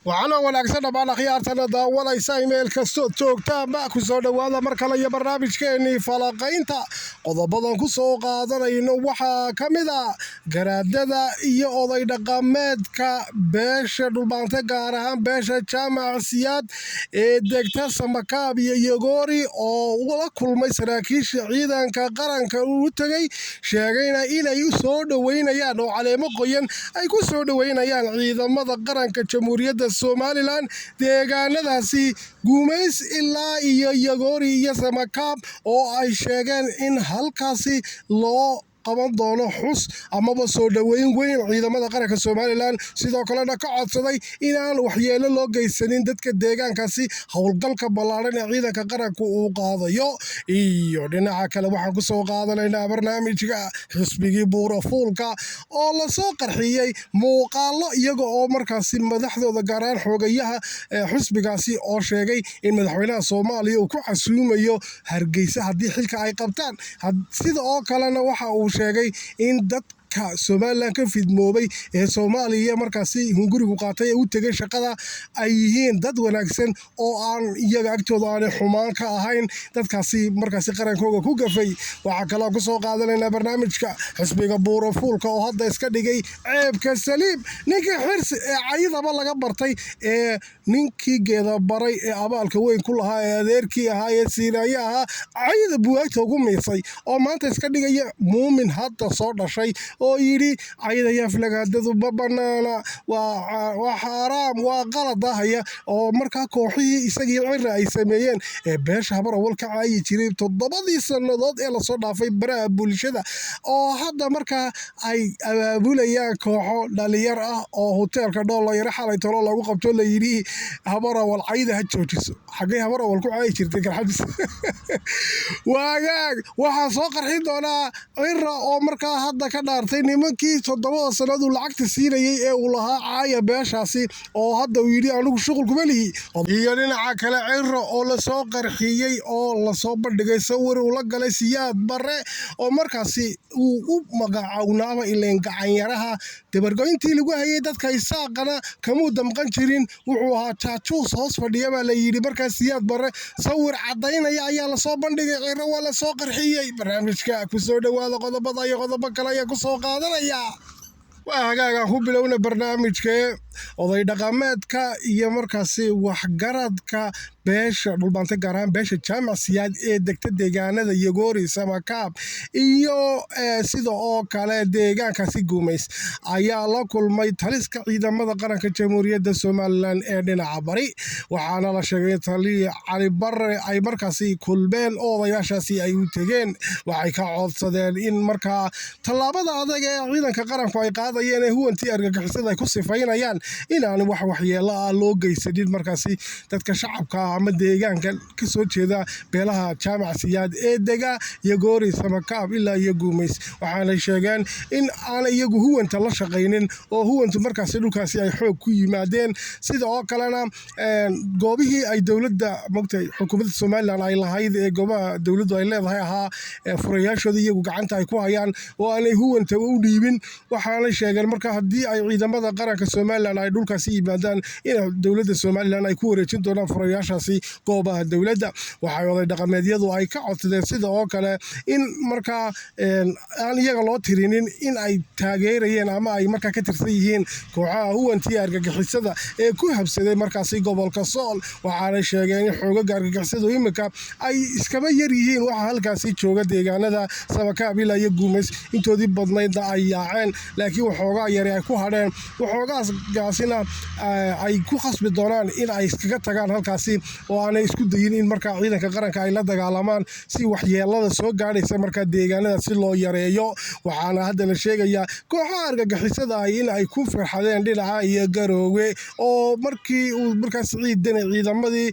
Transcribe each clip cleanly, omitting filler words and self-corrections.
waxaana wanaagsan dhammaan akhyaartana daawanaysa imayl kastoo joogtaanba ku soo dhowaada mar kale iyo barnaamijkeennii falaqaynta qodobadan ku soo qaadanayno waxaa ka mid a garaadada iyo oday dhaqameedka beesha dhulbaante gaar ahaan beesha jaamac siyaad ee degta samakaab iyo yogoori oo ula kulmay saraakiisha ciidanka qaranka uu tegey sheegayna inay u soo dhoweynayaan oo caleemo qoyan ay ku soo dhoweynayaan ciidamada qaranka jamhuuriyadda somalilan deegaanadaasi guumays ilaa iyo yogoori iyo samakaab oo ay sheegeen in halkaasi loo qaban doono xus amaba soo dhoweyn weyn ciidamada qaranka somalilan sidoo kalena ka codsaday inaan waxyeelo loo geysanin dadka deegaankaasi howlgalka ballaaran ee ciidanka qaranka uu qaadayo iyo dhinaca kale waxaan ku soo qaadanaynaa barnaamijka xisbigii buurafuulka oo lasoo qarxiyey muuqaalo iyaga oo markaasi madaxdooda gaaraan xoogayaha xisbigaasi oo sheegay in madaxweynaha soomaaliya uu ku casuumayo hargeysa haddii xilka ay qabtaan sida oo kalena waxa uu sheegay in dadka somalilan ka fidmoobay ee soomaaliya markaasi hungurigu qaatay ee u tegay shaqada ay yihiin dad wanaagsan oo aan iyaga agtooda aanay xumaan ka ahayn dadkaasi markaasi qarankooga ku gafay waxaa kaloo ku soo qaadanaynaa barnaamijka xisbiga buurafuulka oo hadda iska dhigay ceebka saliim ninkii xirsi ee cayidaba laga bartay ee ninkii geeda baray ee abaalka weyn ku lahaa ee adeerkii ahaa ee siinaaye ahaa cayida buwaagta ugu miisay oo maanta iska dhigaya muumin hadda soo dhashay oo yidhi cayidaya aflagaadadu ma banaana waa xaaraam waa qalad ahaya oo markaa kooxihii isagii cira ay sameeyeen ee beesha habar awal ka caayi jiray 7 sannadood ee lasoo dhaafay baraha bulshada oo hadda markaa ay abaabulayaan kooxo dhalinyar ah oo hoteelka dhoolayaro xalay tolo lagu qabto la yidhi habar awal cayida ha joojiso xaggay habar awal ku caayi jirtay garxabis waagaag waxaa soo qarxin doonaa cira oo markaa hadda ka dhaartay nimankii 7 sanadu lacagta siinayay ee uu lahaa caaya beeshaasi oo hadda uu yidhi anigu shuqul kuma lihi iyo dhinaca kale cira oo lasoo qarxiyey oo lasoo bandhigay sawir uu la galay siyaad bare oo markaasi uu u magacawnaaba ileen gacanyaraha dabargoyntii lagu hayay dadka isaaqana kamuu damqan jirin wuxuu ahaa jaajuus hoos fadhiya baa la yidhi markaas siyaad bare sawir caddaynaya ayaa lasoo bandhigay cira waa lasoo qarxiyey barnaamijka ku soo dhowaada qodobada iyo qodobo kale ayaa ku soo qaadanaya waa hagaagaan ku bilowna barnaamijkee oday dhaqameedka iyo markaasi waxgaradka beesha dhulbaante gaar ahaan beesha jaamac siyaad ee degta deegaanada yogoori samakaab iyo sida oo kale deegaankaasi guumays ayaa la kulmay taliska ciidamada qaranka jamhuuriyadda somalilan ee dhinaca bari waxaana la sheegay taliya cali bare ay markaasi kulmeen oo odayaashaasi ay u tegeen waxay ka codsadeen in markaa tallaabada adag ee ciidanka qaranku ay qaadayeen ee huwantii argagixisada ay ku sifaynayaan inaan wax waxyeelo ah loo geysanin markaasi dadka shacabka ama deegaanka ka soo jeeda beelaha jaamac siyaad ee dega yogoori samakaab ilaa iyo guumays waxaanay sheegeen in aanay iyagu huwanta la shaqaynin oo huwantu markaasi dhulkaasi ay xoog ku yimaadeen sida oo kalena goobihii ay dowladda mogtay xukuumadda somalilan ay lahayd ee goobaha dowladdu ay leedahay ahaa furayaashooda iyagu gacanta ay ku hayaan oo aanay huwanta u dhiibin waxaanay sheegeen marka haddii ay ciidamada qaranka somalilan ay dhulkaasi yimaadaan in dowladda somalilan ay ku wareejin doonaan furayaashaasi goobaha dowladda waxay oday dhaqameedyadu ay ka codsadeen sida oo kale in markaa aan iyaga loo tirinin in ay taageerayeen ama ay markaa ka tirsan yihiin kooxaha huwantii argagixisada ee ku habsaday markaasi gobolka sool waxaanay sheegeen in xoogaga argagixisadu iminka ay iskaba yar yihiin waxa halkaasi jooga deegaanada samakaab ilaa iyo guumays intoodii badnaydna ay yaaceen laakiin waxoogaa yari ay ku hadheen waxoogaasgaasina ay ku khasbi doonaan in ay iskaga tagaan halkaasi oo aanay isku dayin in markaa ciidanka qaranka ay la dagaalamaan si waxyeelada soo gaadhaysa markaa deegaanada si loo yareeyo waxaana hadda la sheegayaa kooxaha argagixisada ah in ay ku farxadeen dhinaca iyo garoowe oo markii uu markaas ciidanay ciidamadii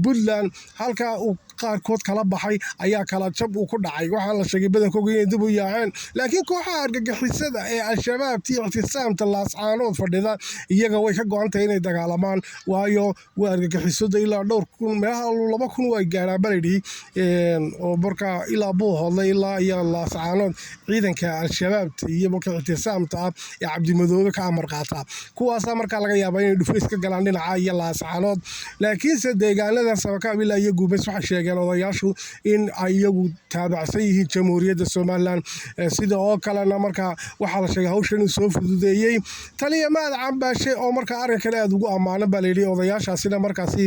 puntland halkaa uu qaarkood kala baxay ayaa kala jab uu ku dhacay waxaa la sheegay badankooga inay dib u yaaceen laakiin kooxaha argagixisada ee al-shabaabtii ictisaamta laascaanood fadhida iyaga way ka go-antahay inay dagaalamaan waayo waa argagixisada ilaa dhowr kun meelaha 2,000 way gaaraan baladhi oo markaa ilaa buuhoodlay ilaa iyo laascaanood ciidanka al-shabaabta iyo marka ictisaamta ah ee cabdimadoobe ka amar qaata kuwaasaa markaa laga yaabaa inay dhufays ka galaan dhinaca iyo laascaanood laakiinse deegaanada sabakaab ilaa iyo guubays waxay sheegeen odayaashu in ay iyagu taabacsan yihiin jamhuuriyadda somalilan sida oo kalena markaa waxaa la sheegay hawshan inuu soo fududeeyey taliya maad cambaashe oo markaa arrinkan aad ugu ammaanan baa layidhi odayaashaasina markaasi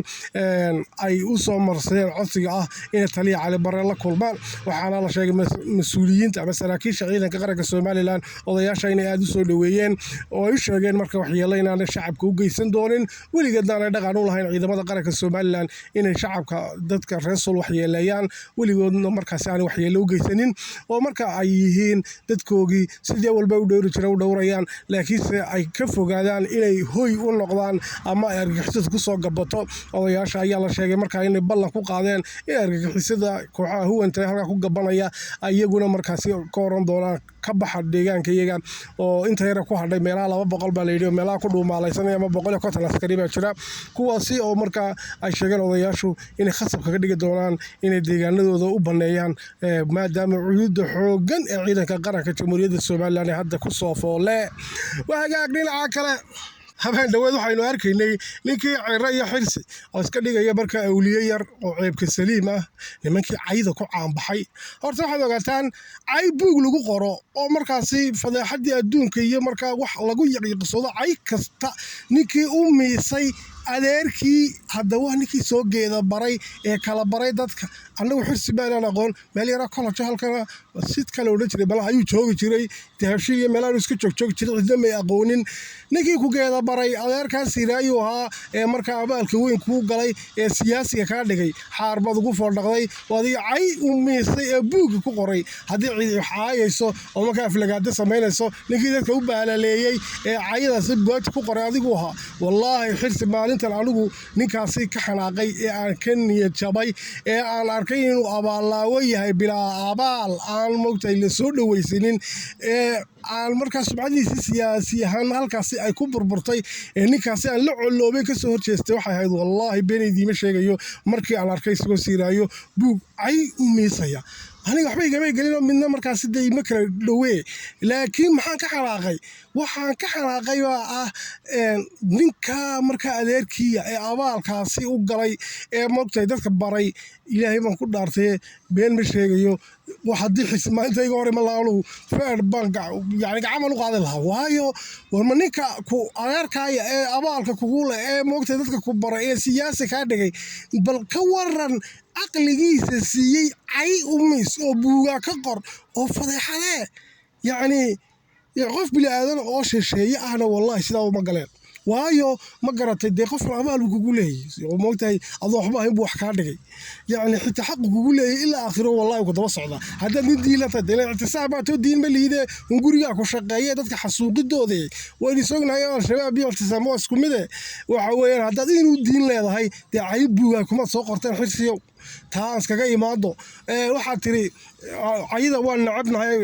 ay u soo marsadeen codsiga ah inay taliya cali barre la kulmaan waxaana la sheegay mas-uuliyiinta ama saraakiisha ciidanka qaranka somalilan odayaasha inay aad u soo dhoweeyeen oo ay u sheegeen marka waxyeelo inaanay shacabka u geysan doonin weligeedna aanay dhaqan u lahayn ciidamada qaranka somalilan inay shacabka dadka reer sul waxyeeleeyaan weligoodna markaasi aanay waxyeelo u geysanin oo marka ay yihiin dadkoogii sidii walba u dhowri jira u dhowrayaan laakiinse ay ka fogaadaan inay hoy u noqdaan ama ay argagixisada ku soo gabato odayaasha ayaa la sheegay markaa inay ballan ku qaadeen in argagixisada kooxaha huwanta halkaa ku gabanaya iyaguna markaasi ka oran doonaan ka baxa deegaanka iyaga oo inta yara ku hadhay meelaha 200 baa layidhi oo meelaha ku dhuumaalaysanaya ama 150 askari baa jira kuwaasi oo markaa ay sheegeen odayaashu inay khasab kaga dhigi doonaan inay deegaanadooda u baneeyaan maadaama cuyuudda xooggan ee ciidanka qaranka jamhuuriyadda somalilan ee hadda ku soo foole waa hagaag dhinaca kale habeen dhaweed waxaynu arkaynay ninkii ciro iyo xirsi oo iska dhigaya markaa awliye yar oo ceebka saliim ah nimankii cayda ku caanbaxay horta waxaad ogaataan cay buug lagu qoro oo markaasi fadeexadii adduunka iyo markaa wax lagu yaqiiqsado cay kasta ninkii u miisay adeerkii haddaba ninkii soo geeda baray ee kala baray dadka annagu xirsi baanaan aqoon meel yaraa kolajo halkana sid kale odhan jiray balaha ayuu joogi jiray dahabshi iyo meelaanu iska joogjoogi jiray cidna may aqoonin ninkii ku geeda baray adeerkaas siraayuu ahaa ee markaa abaalka weyn kuu galay ee siyaasiga kaa dhigay xaarbad ugu foordhaqday oo adiga cay u miisay ee buugga ku qoray haddii cid caayayso oo markaa aflagaada samaynayso ninkii dadka u baalaleeyey ee cayadaasi bugaagta ku qoray adigu ahaa wallaahi xirsi maalintan anigu ninkaasi ka xanaaqay ee aan ka niyad jabay ee aan arkay inuu abaallaawo yahay bilaa abaal aan mogtahay la soo dhowaysanin ee aan markaa sumcadiisa siyaasi ahaan halkaasi ay ku burburtay ee ninkaasi aan la coloobay ka soo horjeestay waxay ahayd wallaahi beenaydiima sheegayo markii aan arkay isagoo siiraayo buug cay u miisaya aniga waxba igama gelinoo midna markaasi dee ima kala dhowee laakiin maxaan ka xanaaqay waxaan ka xanaaqay baa ah ninka markaa adeerkiiya ee abaalkaasi u galay ee mogtahay dadka baray ilaahay baan ku dhaartay been ma sheegayo haddii xismaanta iga hor ima laanugu feer baan yani gacaman u qaadan lahaa waayo warma ninka ku adeerkaaya ee abaalka kugu leh ee mogtahay dadka ku baray ee siyaasi kaa dhigay bal ka waran caqligiisa siiyey cay u mis oo buugaa ka qor oo fadeexadee yacni qof bini aadan oo shisheeye ahna wallahi sidaa uma galeen waayo ma garatay dee qofkan abaal buu kugu leeyahy oo moogtahay adoo waxba ahayn buu wax kaa dhigay yacni xitaa xaqu kugu leeyahy ilaa aakhiro wallahi ku daba socda haddaad nin diilata dee ictisaab baa too diin ma liide un gurigaa ku shaqeeye dadka xasuuqidoodii waynu sognahay al-shabaab iyo ictisaam waa isku mide waxa weeyaan haddaad inuu diin leedahay dee cayb buugaa kumaad soo qorteen xirsiyow taa aan iskaga imaado waxaad tiri cayida waan nacabnahay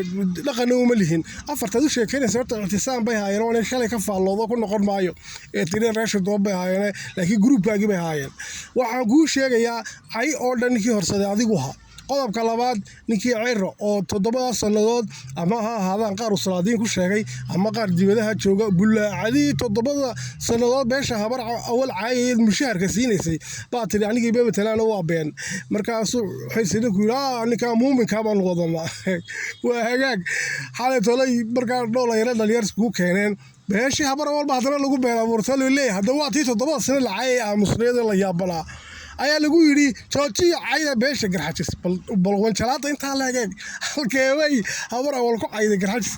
dhaqanna uma lihin afartaad u sheekeynaysa horta ictisaam bay haayeen oo nin shalay ka faalloodo ku noqon maayo ee tiri reesha doob bay haayeen laakiin gruubkaagii bay haayeen waxaan kuu sheegayaa cay oo dhan ninkii horsaday adigu ahaa qodobka labaad ninkii ciro oo 7 sannadood ama ha ahaadaan qaar usalaadiin ku sheegay ama qaar dibadaha jooga bulaacadii 7 sannadood beesha habar awal caayay mushaharka siinaysay baa tiri anigii baba talaana waa been markaasuu xilsina ku yiri ninka muuminka baan wadana waa hagaag xalay tolay markaa dhoolayna dhalinyar isku keeneen beeshii habar walba hadana lagu been abuurtay leeyahay hadda waa tii 7 sano la caayay aamusneeda la yaabana ayaa lagu yiri joojiyo cayda beesha garxajis bal wanjalaada intaa la hagaag halkeeway habar awal ku cayda garxajis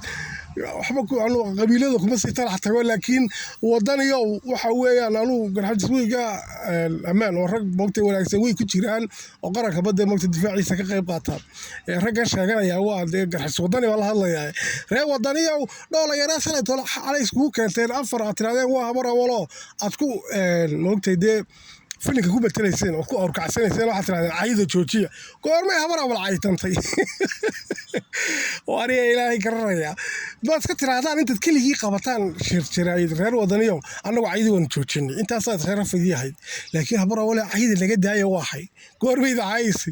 waxba ku anu qabiilada kuma sii talax tago laakiin wadaniyo waxa weeyaan anu garxajis weyga amaan oo rag moogtay wanaagsan way ku jiraan oo qaranka badda moogtay difaaciisa ka qayb qaataan ragga sheeganaya waa garxajis wadani wala hadlayaa ree wadaniyo dhoolayara sanad xalay isku keenteen afar aad tiraadeen waa habar awalo aad ku moogtay filinka ku batalayseen oo ku awrkacsanayseen waxaad tirahdeen cayda joojiya goormay habar awal caytantay oo aniga ilaahay garanaya baad ka tirahdaan intaad keligii qabataan shirjiraayid reer wadaniyo annagu caydi waan joojinay intaasaad reer fadiyahayd laakiin habar awal cayda laga daayo waxay goormayda caysi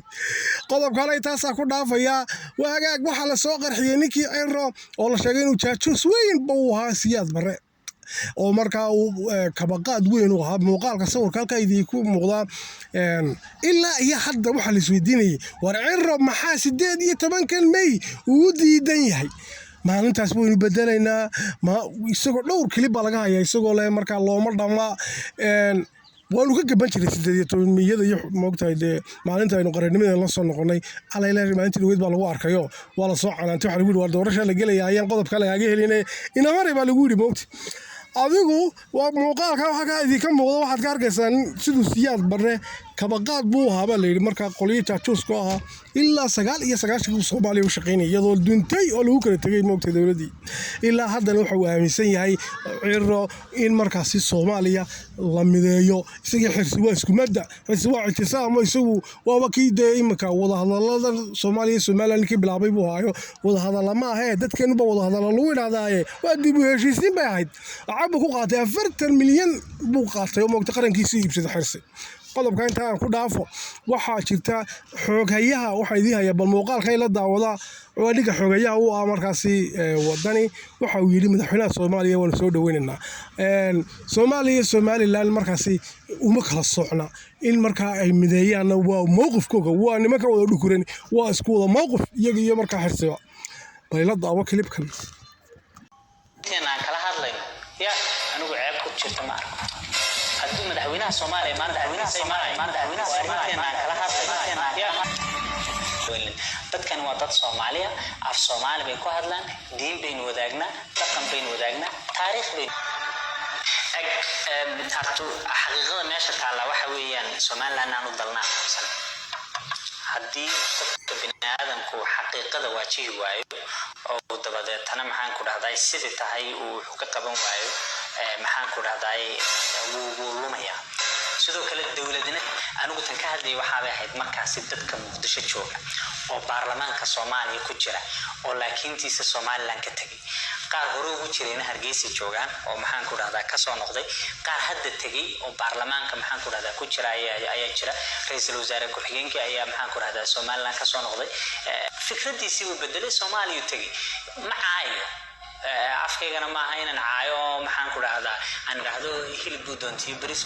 qodob kale intaasaa ku dhaafaya waagaag waxaa la soo qarxiyey ninkii Ciro oo la sheegay inuu jaajuus weyn buu ahaa Siyaad Barre oo markaa uu kabaqaad weyn u ahaa muuqaalka sawirka halka idii ku muuqda ilaa iyo hadda waxa la isweydiinayay war Ciro maxaa 18 May uu diidan yahay maalintaas waynu bedelaynaa isagoo dhowr kilib laga hayaa isagoo leh markaa looma dhama waanu ka gaban jiray 18 Mayada iyo moogtahay maalinta aynu qaranimada la soo noqonay alayla maalintii weyd baa lagu arkayo waa la soo canaantay waxa lagu yiri war doorasho la gelaya ayaan qodob kale aga helinay inamari baa lagu yiri moogtay adigu waa muuqaalka waxa ka idin ka muuqda waxaad ka arkaysaan sidoo Siyaad Barre kabaqaad buu ahaa la yiri marka qoliyo jaajuuska ahaa ilaa 99 Soomaaliya u shaqeynay iyadoo duntay oo lagu kala tagay moogtay dawladii ilaa haddana waxa uu aaminsan yahay Ciro in markaasi Soomaaliya la mideeyo isaga xirsi waa isku madda xirsi waa intisaamo isagu waa wakiide imka wada hadalada Soomaaliya Soomaaliland ka bilaabay buu haayo wada hadal ma aha dadkeenu ba wada hadal lagu yiraahdaa waa dib u heshiisiin bay ahayd عبوا كقاطع 40 مليون بوقاطع يوم وقت قرن كيسي يبسد حرسي قلب كان تاع كدافو waxa jirta xooghayaha waxa idii haya bal muuqaalka ay la daawada oo dhiga xooghayaha uu markaasi wadani waxa uu yiri madaxweynaha Soomaaliya waan soo dhaweynaynaa Somaliland markaasi uma kala socna in marka ay mideeyaan waa mowqifkooda waa nimanka wada dhukuran waa isku wada mowqif iyaga iyo marka xirsiga bal la daawo klibkan يا أنا وعيب كنت شفت معك هدوم مدحوينها الصومالي ما مدحوينها الصومالي ما مدحوينها الصومالي يا dad kan waa dad Soomaaliya af Soomaali bay ku hadlaan diin baynu wadaagna dhaqan baynu wadaagna taariikh baynu tartu xaqiiqada meesha taala waxa weeyaan Soomaaliland aanu dalnaa haddii dadka bini'aadamku xaqiiqada waajihi waayo oo dabadeetana maxaan ku dhahday sidii tahay uu ka qaban waayo maxaan ku dhahday wuu lumaya sidoo kale dawladna anigu tan ka hadlay waxa ay ahayd markaasi dadka Muqdisho jooga oo baarlamaanka Soomaaliya ku jira oo laakiintiisa Somaliland ka tagay qaar hore ugu jireen Hargeysa joogan oo maxaan ku dhahdaa ka soo noqday qaar hadda tagay oo baarlamaanka maxaan ku dhahdaa ku jira ayaa jira ra'iisul wasaare ku xigeenka ayaa maxaan ku dhahdaa Somaliland ka soo noqday fikradiisii uu bedelay Soomaaliya tagay macaayo afkeygana ma aha inaan caayo maxaan ku dhahdaa aan raahdo hilib doontii bariis